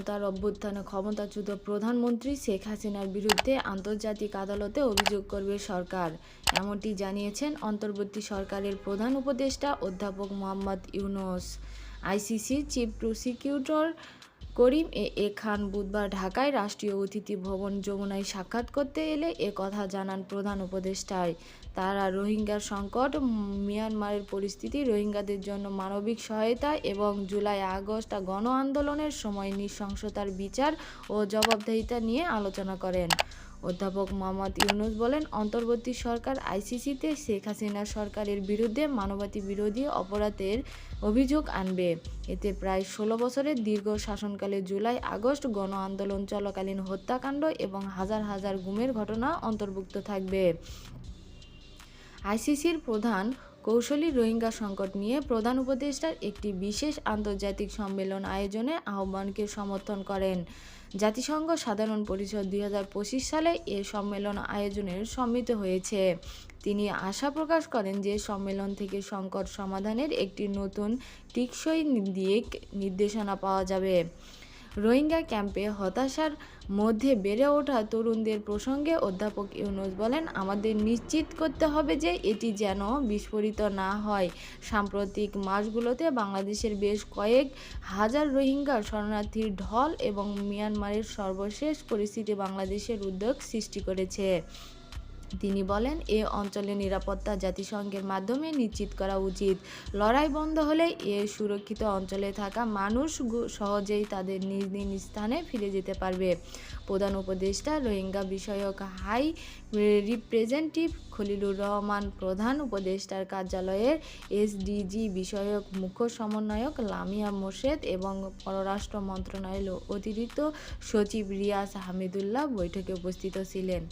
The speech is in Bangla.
গণতার অভ্যুত্থানে ক্ষমতাচ্যুত প্রধানমন্ত্রী শেখ হাসিনার বিরুদ্ধে আন্তর্জাতিক আদালতে অভিযোগ করবে সরকার, এমনটি জানিয়েছেন অন্তর্বর্তী সরকারের প্রধান উপদেষ্টা অধ্যাপক মোহাম্মদ ইউনূস। আইসিসির চিফ প্রসিকিউটর করিম এ খান বুধবার ঢাকায় রাষ্ট্রীয় অতিথি ভবন যমুনায় সাক্ষাৎ করতে এলে এ কথা জানান প্রধান উপদেষ্টায়। তারা রোহিঙ্গার সংকট, মিয়ানমারের পরিস্থিতি, রোহিঙ্গাদের জন্য মানবিক সহায়তা এবং জুলাই-আগস্ট গণ আন্দোলনের সময় নৃশংসতার বিচার ও জবাবদিহিতা নিয়ে আলোচনা করেন। অধ্যাপক মোহাম্মদ ইউনূস বলেন, অন্তর্বর্তী সরকার আইসিসিতে শেখ হাসিনা সরকারের বিরুদ্ধে মানবতাবিরোধী অপরাধের অভিযোগ আনবে। এতে প্রায় ১৬ বছরের দীর্ঘ শাসনকালে জুলাই-আগস্ট গণ আন্দোলন চলাকালীন হত্যাকাণ্ড এবং হাজার হাজার গুমের ঘটনা অন্তর্ভুক্ত থাকবে। আইসিসির প্রধান কৌশলী রোহিঙ্গা সংকট নিয়ে প্রধান উপদেষ্টার একটি বিশেষ আন্তর্জাতিক সম্মেলন আয়োজনের আহ্বানকে সমর্থন করেন। জাতিসংঘ সাধারণ পরিষদ ২০২৫ সালে এ সম্মেলন আয়োজনের সম্মত হয়েছে। তিনি আশা প্রকাশ করেন যে সম্মেলন থেকে সংকট সমাধানের একটি নতুন টেকসই দিক নির্দেশনা পাওয়া যাবে। রোহিঙ্গা ক্যাম্পে হতাশার মধ্যে বেড়ে ওঠা তরুণদের প্রসঙ্গে অধ্যাপক ইউনূস বলেন, আমাদের নিশ্চিত করতে হবে যে এটি যেন বিস্ফোরিত না হয়। সাম্প্রতিক মাসগুলোতে বাংলাদেশের বেশ কয়েক হাজার রোহিঙ্গা শরণার্থীর ঢল এবং মিয়ানমারের সর্বশেষ পরিস্থিতি বাংলাদেশের উদ্বেগ সৃষ্টি করেছে। তিনি বলেন, এ অঞ্চলের নিরাপত্তা জাতিসংঘের মাধ্যমে নিশ্চিত করা উচিত। লড়াই বন্ধ হলে এ সুরক্ষিত অঞ্চলে থাকা মানুষ সহজেই তাদের নিজ নিজ স্থানে ফিরে যেতে পারবে। প্রধান উপদেষ্টা রোহিঙ্গা বিষয়ক হাই রিপ্রেজেন্টেটিভ খলিলুর রহমান, প্রধান উপদেষ্টার কার্যালয়ের এসডিজি বিষয়ক মুখ্য সমন্বয়ক লামিয়া মোর্শেদ এবং পররাষ্ট্র মন্ত্রণালয়ের অতিরিক্ত সচিব রিয়াজ হামিদুল্লাহ বৈঠকে উপস্থিত ছিলেন।